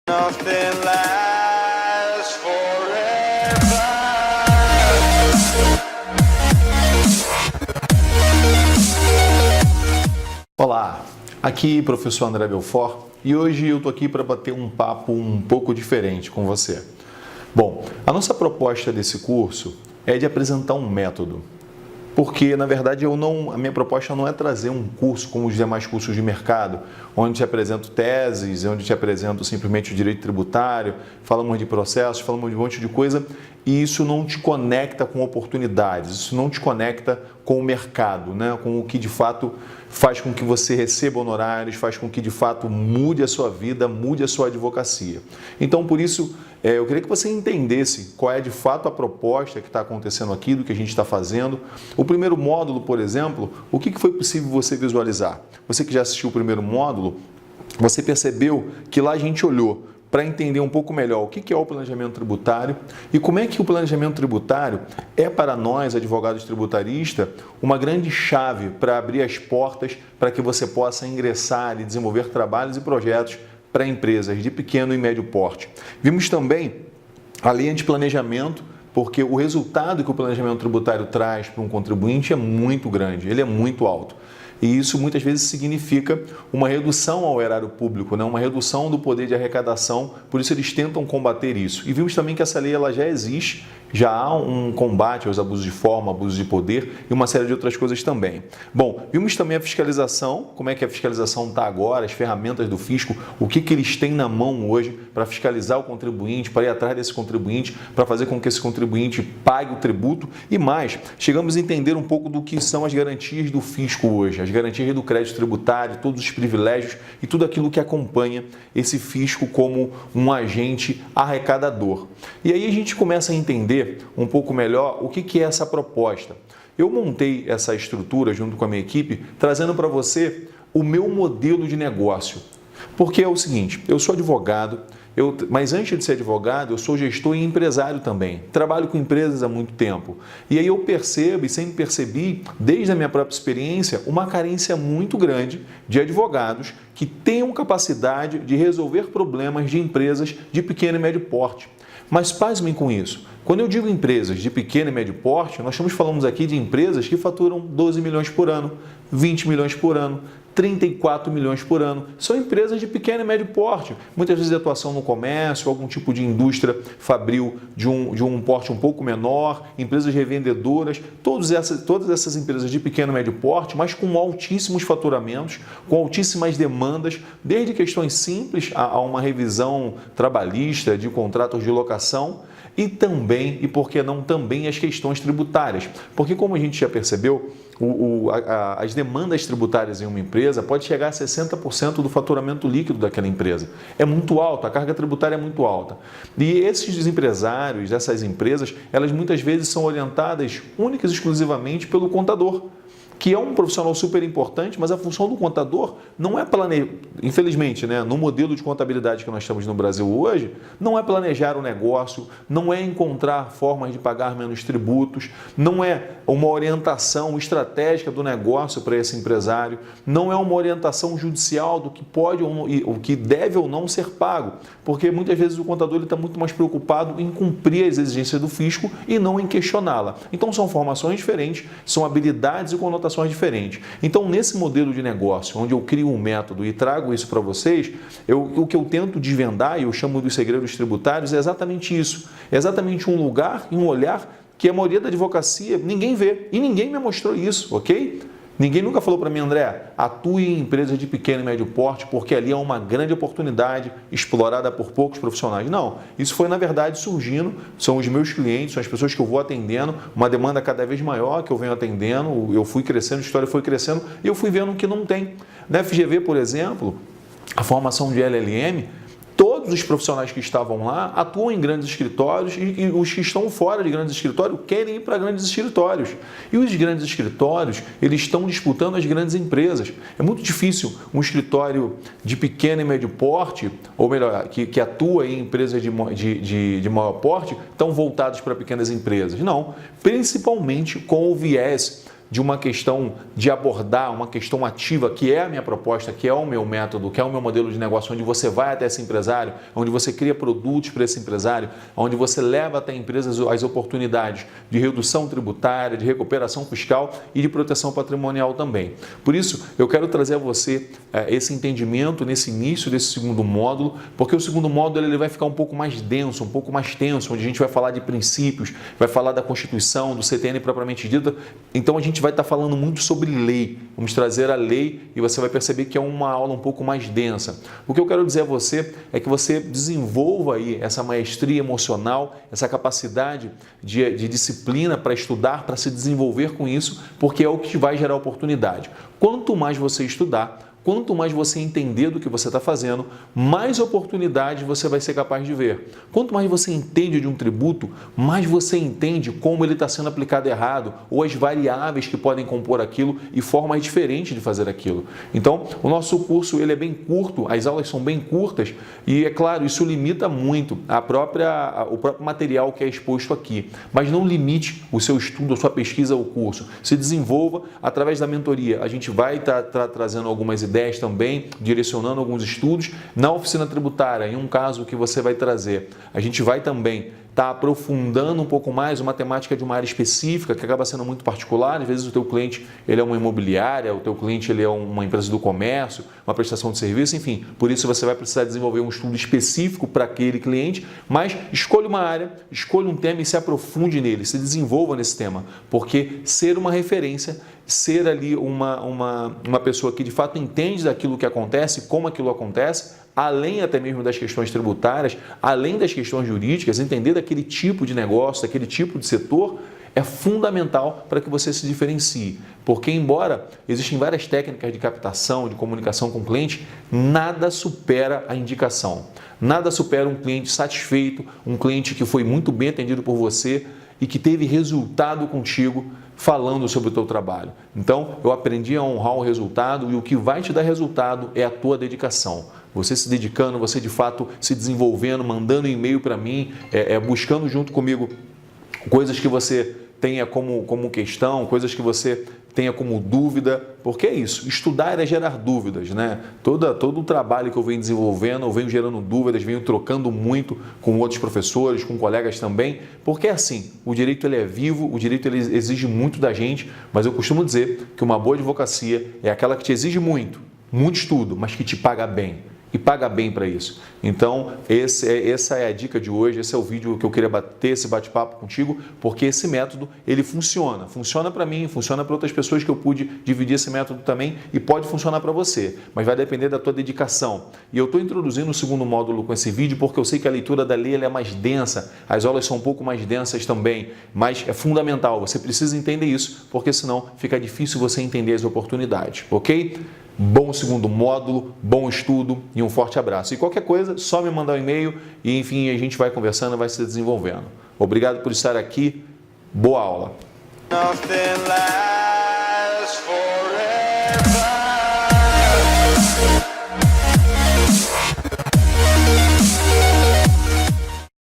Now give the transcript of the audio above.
Nothing lasts forever. Olá, aqui professor André Belfort e hoje eu estou aqui para bater um papo um pouco diferente com você. Bom, a nossa proposta desse curso é de apresentar um método, porque na verdade a minha proposta não é trazer um curso como os demais cursos de mercado, onde te apresento teses, onde te apresento simplesmente o direito tributário, falamos de processos, falamos de um monte de coisa e isso não te conecta com oportunidades, isso não te conecta com o mercado, né? Com o que de fato faz com que você receba honorários, faz com que de fato mude a sua vida, mude a sua advocacia. Então, por isso, eu queria que você entendesse qual é de fato a proposta que está acontecendo aqui, do que a gente está fazendo. O primeiro módulo, por exemplo, o que foi possível você visualizar? Você que já assistiu o primeiro módulo, você percebeu que lá a gente olhou para entender um pouco melhor o que é o planejamento tributário e como é que o planejamento tributário é para nós, advogados tributaristas, uma grande chave para abrir as portas para que você possa ingressar e desenvolver trabalhos e projetos para empresas de pequeno e médio porte. Vimos também a linha de planejamento, porque o resultado que o planejamento tributário traz para um contribuinte é muito grande, ele é muito alto. E isso muitas vezes significa uma redução ao erário público, né? Uma redução do poder de arrecadação, por isso eles tentam combater isso. E vimos também que essa lei ela já existe, já há um combate aos abusos de forma, abusos de poder e uma série de outras coisas também. Bom, vimos também a fiscalização, como é que a fiscalização está agora, as ferramentas do fisco, o que eles têm na mão hoje para fiscalizar o contribuinte, para ir atrás desse contribuinte, para fazer com que esse contribuinte pague o tributo e mais. Chegamos a entender um pouco do que são as garantias do fisco hoje, as garantias do crédito tributário, todos os privilégios e tudo aquilo que acompanha esse fisco como um agente arrecadador. E aí a gente começa a entender um pouco melhor o que é essa proposta. Eu montei essa estrutura junto com a minha equipe, trazendo para você o meu modelo de negócio. Porque é o seguinte, eu sou advogado, mas antes de ser advogado, eu sou gestor e empresário também. Trabalho com empresas há muito tempo. E aí eu percebo e sempre percebi, desde a minha própria experiência, uma carência muito grande de advogados que tenham capacidade de resolver problemas de empresas de pequeno e médio porte. Mas pasmem com isso. Quando eu digo empresas de pequeno e médio porte, nós falamos aqui de empresas que faturam 12 milhões por ano, 20 milhões por ano, 34 milhões por ano. São empresas de pequeno e médio porte, muitas vezes de atuação no comércio, algum tipo de indústria fabril de um porte um pouco menor, empresas revendedoras, todas essas empresas de pequeno e médio porte, mas com altíssimos faturamentos, com altíssimas demandas, desde questões simples a uma revisão trabalhista de contratos de locação, e também, e por que não também, as questões tributárias. Porque como a gente já percebeu, as demandas tributárias em uma empresa pode chegar a 60% do faturamento líquido daquela empresa. É muito alto, a carga tributária é muito alta. E esses empresários, essas empresas, elas muitas vezes são orientadas únicas e exclusivamente pelo contador, que é um profissional super importante, mas a função do contador não é planejar, infelizmente, né, no modelo de contabilidade que nós temos no Brasil hoje, não é planejar o negócio, não é encontrar formas de pagar menos tributos, não é uma orientação estratégica do negócio para esse empresário, não é uma orientação judicial do que pode ou não, o que deve ou não ser pago, porque muitas vezes o contador está muito mais preocupado em cumprir as exigências do fisco e não em questioná-la. Então são formações diferentes, são habilidades e conotações diferentes. Então, nesse modelo de negócio, onde eu crio um método e trago isso para vocês, o que eu tento desvendar, e eu chamo dos segredos tributários, é exatamente isso. É exatamente um lugar e um olhar que a maioria da advocacia ninguém vê. E ninguém me mostrou isso, ok? Ninguém nunca falou para mim, André, atue em empresas de pequeno e médio porte, porque ali é uma grande oportunidade explorada por poucos profissionais. Não, isso foi na verdade surgindo, são os meus clientes, são as pessoas que eu vou atendendo, uma demanda cada vez maior que eu venho atendendo, eu fui crescendo, a história foi crescendo e eu fui vendo que não tem. Na FGV, por exemplo, a formação de LLM, todos os profissionais que estavam lá atuam em grandes escritórios e os que estão fora de grandes escritórios querem ir para grandes escritórios. E os grandes escritórios, eles estão disputando as grandes empresas. É muito difícil um escritório de pequeno e médio porte, ou melhor, que atua em empresas de maior porte, tão voltados para pequenas empresas. Não, principalmente com o viés de uma questão de abordar uma questão ativa, que é a minha proposta, que é o meu método, que é o meu modelo de negócio, onde você vai até esse empresário, onde você cria produtos para esse empresário, onde você leva até empresas as oportunidades de redução tributária, de recuperação fiscal e de proteção patrimonial também. Por isso, eu quero trazer a você esse entendimento nesse início desse segundo módulo, porque o segundo módulo ele vai ficar um pouco mais denso, um pouco mais tenso, onde a gente vai falar de princípios, vai falar da Constituição, do CTN propriamente dita. Então a gente vai estar falando muito sobre lei. Vamos trazer a lei e você vai perceber que é uma aula um pouco mais densa. O que eu quero dizer a você é que você desenvolva aí essa maestria emocional, essa capacidade de disciplina para estudar, para se desenvolver com isso, porque é o que vai gerar oportunidade. Quanto mais você estudar, quanto mais você entender do que você está fazendo, mais oportunidades você vai ser capaz de ver. Quanto mais você entende de um tributo, mais você entende como ele está sendo aplicado errado ou as variáveis que podem compor aquilo e formas diferentes de fazer aquilo. Então, o nosso curso ele é bem curto, as aulas são bem curtas e, é claro, isso limita muito o próprio material que é exposto aqui. Mas não limite o seu estudo, a sua pesquisa ao curso. Se desenvolva através da mentoria. A gente vai estar trazendo algumas ideias também, direcionando alguns estudos. Na oficina tributária, em um caso que você vai trazer, a gente vai também estar aprofundando um pouco mais uma temática de uma área específica que acaba sendo muito particular. Às vezes o teu cliente ele é uma imobiliária, o teu cliente ele é uma empresa do comércio, uma prestação de serviço, enfim. Por isso você vai precisar desenvolver um estudo específico para aquele cliente, mas escolha uma área, escolha um tema e se aprofunde nele, se desenvolva nesse tema, porque ser uma referência, ser ali uma pessoa que de fato entende daquilo que acontece, como aquilo acontece, além até mesmo das questões tributárias, além das questões jurídicas, entender daquele tipo de negócio, daquele tipo de setor, é fundamental para que você se diferencie. Porque, embora existem várias técnicas de captação, de comunicação com o cliente, nada supera a indicação. Nada supera um cliente satisfeito, um cliente que foi muito bem atendido por você e que teve resultado contigo falando sobre o teu trabalho. Então, eu aprendi a honrar o resultado e o que vai te dar resultado é a tua dedicação. Você se dedicando, você de fato se desenvolvendo, mandando e-mail para mim, buscando junto comigo coisas que você tenha como questão, coisas que você tenha como dúvida, porque é isso, estudar é gerar dúvidas, né? Todo o trabalho que eu venho desenvolvendo, eu venho gerando dúvidas, venho trocando muito com outros professores, com colegas também, porque é assim, o direito ele é vivo, o direito ele exige muito da gente, mas eu costumo dizer que uma boa advocacia é aquela que te exige muito estudo, mas que te paga bem. E paga bem para isso. Então, essa é a dica de hoje, esse é o vídeo que eu queria bater esse bate-papo contigo, porque esse método, ele funciona. Funciona para mim, funciona para outras pessoas que eu pude dividir esse método também e pode funcionar para você, mas vai depender da tua dedicação. E eu estou introduzindo o segundo módulo com esse vídeo porque eu sei que a leitura da lei ela é mais densa, as aulas são um pouco mais densas também, mas é fundamental, você precisa entender isso, porque senão fica difícil você entender as oportunidades, ok? Bom segundo módulo, bom estudo e um forte abraço. E qualquer coisa, só me mandar um e-mail e, enfim, a gente vai conversando, vai se desenvolvendo. Obrigado por estar aqui. Boa aula. Nothing lasts forever.